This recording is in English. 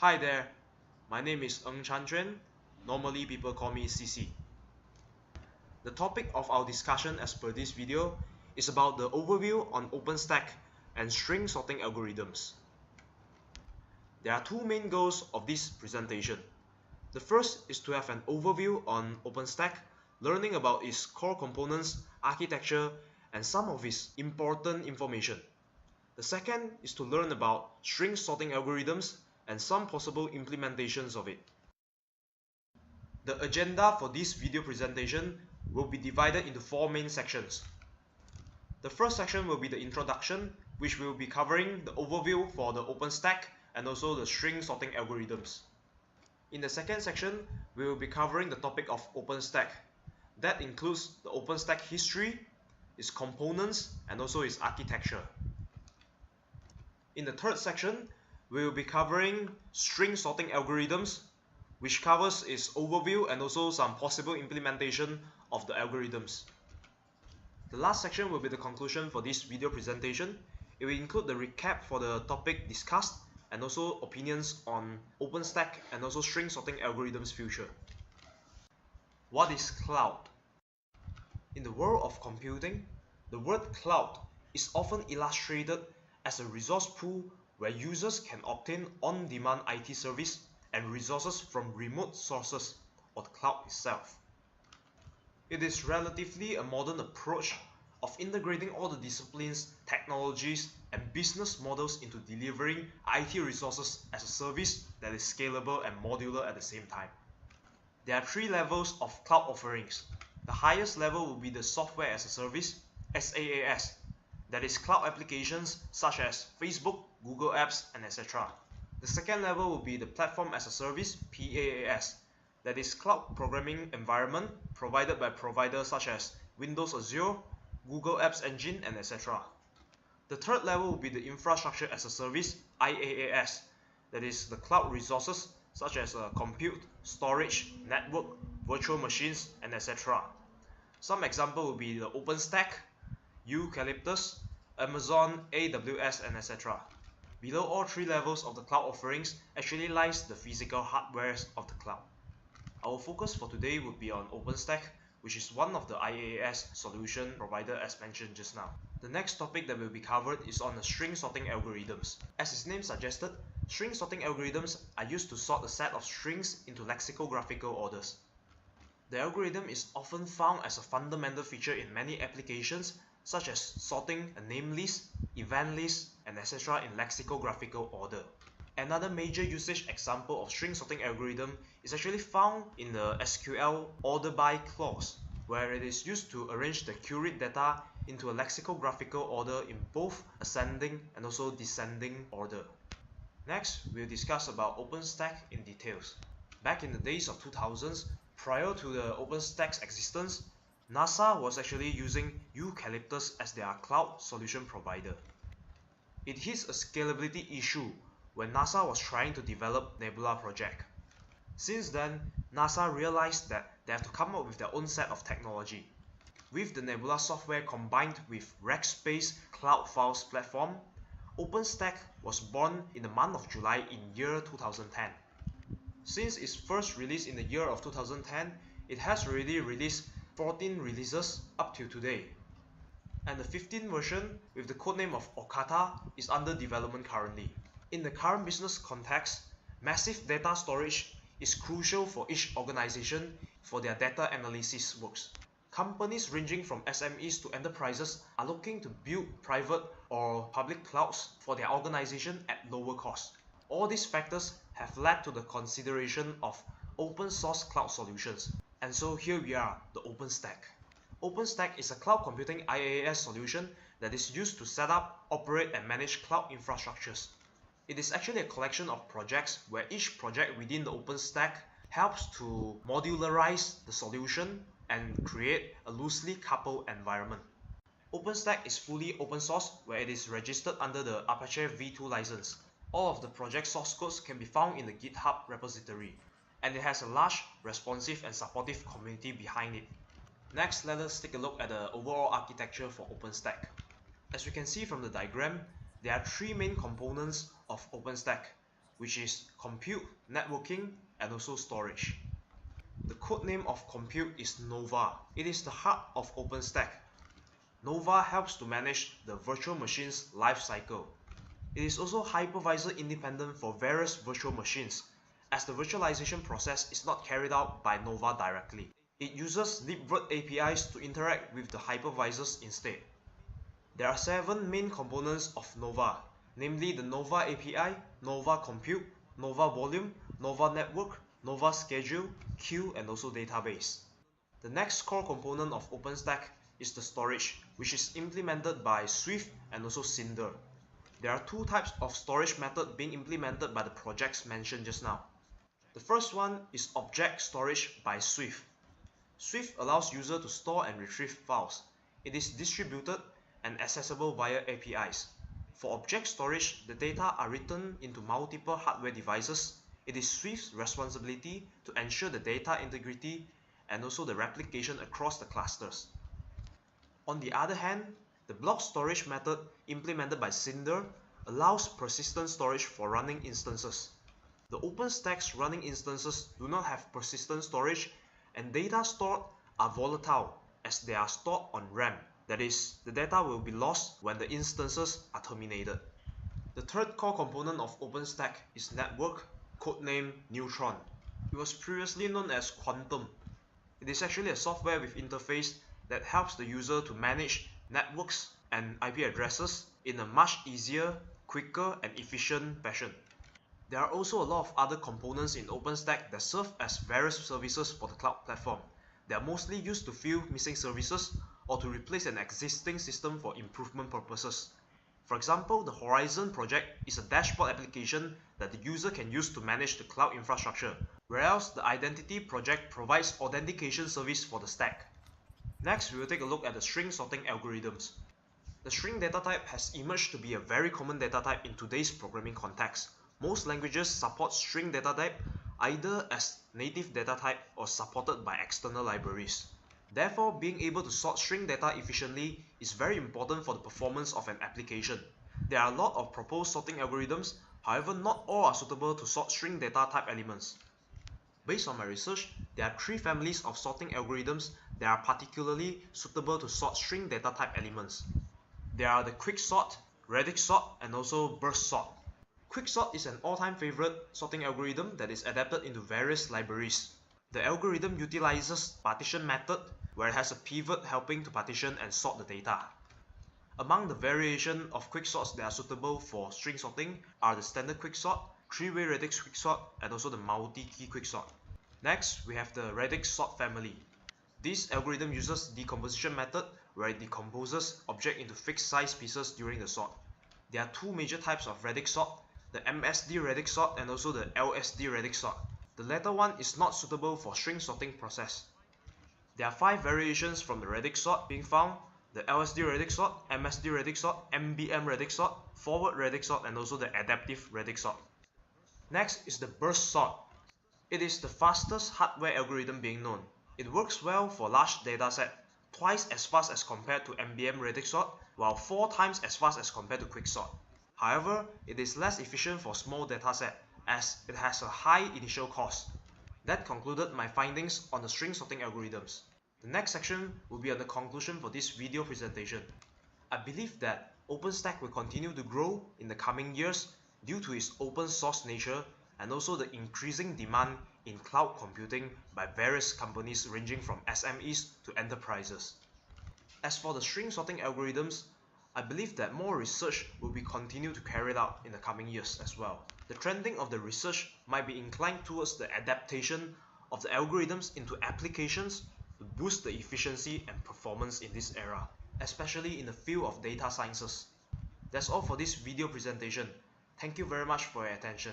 Hi there, my name is Ng Charn Chuen. Normally people call me CC. The topic of our discussion as per this video is about the overview on OpenStack and string sorting algorithms. There are two main goals of this presentation. The first is to have an overview on OpenStack, learning about its core components, architecture, and some of its important information. The second is to learn about string sorting algorithms and some possible implementations of it. The agenda for this video presentation will be divided into four main sections. The first section will be the introduction, which will be covering the overview for the OpenStack and also the string sorting algorithms. In the second section, we will be covering the topic of OpenStack. That includes the OpenStack history, its components, and also its architecture. In the third section, we will be covering string sorting algorithms, which covers its overview and also some possible implementation of the algorithms. The last section will be the conclusion for this video presentation. It will include the recap for the topic discussed and also opinions on OpenStack and also string sorting algorithms future. What is cloud? In the world of computing, the word cloud is often illustrated as a resource pool where users can obtain on-demand IT service and resources from remote sources or the cloud itself. It is relatively a modern approach of integrating all the disciplines, technologies, and business models into delivering IT resources as a service that is scalable and modular at the same time. There are three levels of cloud offerings. The highest level will be the software as a service, SaaS, that is cloud applications such as Facebook, Google Apps, and etc. The second level will be the platform as a service, PaaS, that is cloud programming environment provided by providers such as Windows Azure, Google Apps Engine, and etc. The third level will be the infrastructure as a service, IaaS, that is the cloud resources such as compute, storage, network, virtual machines, and etc. Some example will be the OpenStack, Eucalyptus, Amazon, AWS, and etc. Below all three levels of the cloud offerings actually lies the physical hardwares of the cloud. Our focus for today would be on OpenStack, which is one of the IaaS solution provider as mentioned just now. The next topic that will be covered is on the string sorting algorithms. As its name suggested, string sorting algorithms are used to sort a set of strings into lexicographical orders. The algorithm is often found as a fundamental feature in many applications, such as sorting a name list, event list, and etc. in lexicographical order. Another major usage example of string sorting algorithm is actually found in the SQL order by clause, where it is used to arrange the queried data into a lexicographical order in both ascending and also descending order. Next, we'll discuss about OpenStack in details. Back in the days of 2000s, prior to the OpenStack's existence, NASA was actually using Eucalyptus as their cloud solution provider. It hits a scalability issue when NASA was trying to develop Nebula project. Since then, NASA realized that they have to come up with their own set of technology. With the Nebula software combined with Rackspace Cloud Files platform, OpenStack was born in the month of July in year 2010. Since its first release in the year of 2010, it has already released 14 releases up till today. And the 15th version with the codename of Okata is under development currently. In the current business context, massive data storage is crucial for each organization for their data analysis works. Companies ranging from SMEs to enterprises are looking to build private or public clouds for their organization at lower cost. All these factors have led to the consideration of open source cloud solutions. And so here we are, the OpenStack. OpenStack is a cloud computing IaaS solution that is used to set up, operate, and manage cloud infrastructures. It is actually a collection of projects where each project within the OpenStack helps to modularize the solution and create a loosely coupled environment. OpenStack is fully open source where it is registered under the Apache v2 license. All of the project source codes can be found in the GitHub repository, and it has a large, responsive, and supportive community behind it. Next, let us take a look at the overall architecture for OpenStack. As we can see from the diagram, there are three main components of OpenStack. which is compute, networking, and also storage. The code name of compute is Nova. It is the heart of OpenStack. Nova helps to manage the virtual machine's life cycle. It is also hypervisor independent for various virtual machines, as the virtualization process is not carried out by Nova directly. It uses libvirt APIs to interact with the hypervisors instead. There are 7 main components of Nova, namely the Nova API, Nova Compute, Nova Volume, Nova Network, Nova Schedule, Queue, and also Database. The next core component of OpenStack is the storage, which is implemented by Swift and also Cinder. There are 2 types of storage method being implemented by the projects mentioned just now. The first one is object storage by Swift. Swift allows user to store and retrieve files. It is distributed and accessible via APIs. For object storage, the data are written into multiple hardware devices. It is Swift's responsibility to ensure the data integrity and also the replication across the clusters. On the other hand, the block storage method implemented by Cinder allows persistent storage for running instances. The OpenStack's running instances do not have persistent storage, and data stored are volatile as they are stored on RAM. That is, the data will be lost when the instances are terminated. The third core component of OpenStack is network, codenamed Ng Charn. It was previously known as Quantum. It is actually a software with interface that helps the user to manage networks and IP addresses in a much easier, quicker, and efficient fashion. There are also a lot of other components in OpenStack that serve as various services for the cloud platform. They are mostly used to fill missing services or to replace an existing system for improvement purposes. For example, the Horizon project is a dashboard application that the user can use to manage the cloud infrastructure, whereas the Identity project provides authentication service for the stack. Next, we will take a look at the string sorting algorithms. The string data type has emerged to be a very common data type in today's programming context. Most languages support string data type either as native data type or supported by external libraries. Therefore, being able to sort string data efficiently is very important for the performance of an application. There are a lot of proposed sorting algorithms, however not all are suitable to sort string data type elements. Based on my research, there are 3 families of sorting algorithms that are particularly suitable to sort string data type elements. There are the quicksort, radix sort, and also burst sort. Quicksort is an all-time favorite sorting algorithm that is adapted into various libraries. The algorithm utilizes partition method, where it has a pivot helping to partition and sort the data. Among the variation of quicksorts that are suitable for string sorting are the standard quicksort, 3-way radix quicksort, and also the multi-key quicksort. Next, we have the radix sort family. This algorithm uses decomposition method, where it decomposes object into fixed size pieces during the sort. There are 2 major types of radix sort, the MSD radix sort and also the LSD radix sort. The latter one is not suitable for string sorting process. There are 5 variations from the radix sort being found: the LSD radix sort, MSD radix sort, MBM radix sort, forward radix sort, and also the adaptive radix sort. Next is the burst sort. It is the fastest hardware algorithm being known. It works well for large dataset, twice as fast as compared to MBM radix sort, while 4 times as fast as compared to quicksort. However, it is less efficient for small dataset as it has a high initial cost. That concluded my findings on the string sorting algorithms. The next section will be on the conclusion for this video presentation. I believe that OpenStack will continue to grow in the coming years due to its open source nature and also the increasing demand in cloud computing by various companies ranging from SMEs to enterprises. As for the string sorting algorithms, I believe that more research will be continued to carried out in the coming years as well. The trending of the research might be inclined towards the adaptation of the algorithms into applications to boost the efficiency and performance in this era, especially in the field of data sciences. That's all for this video presentation. Thank you very much for your attention.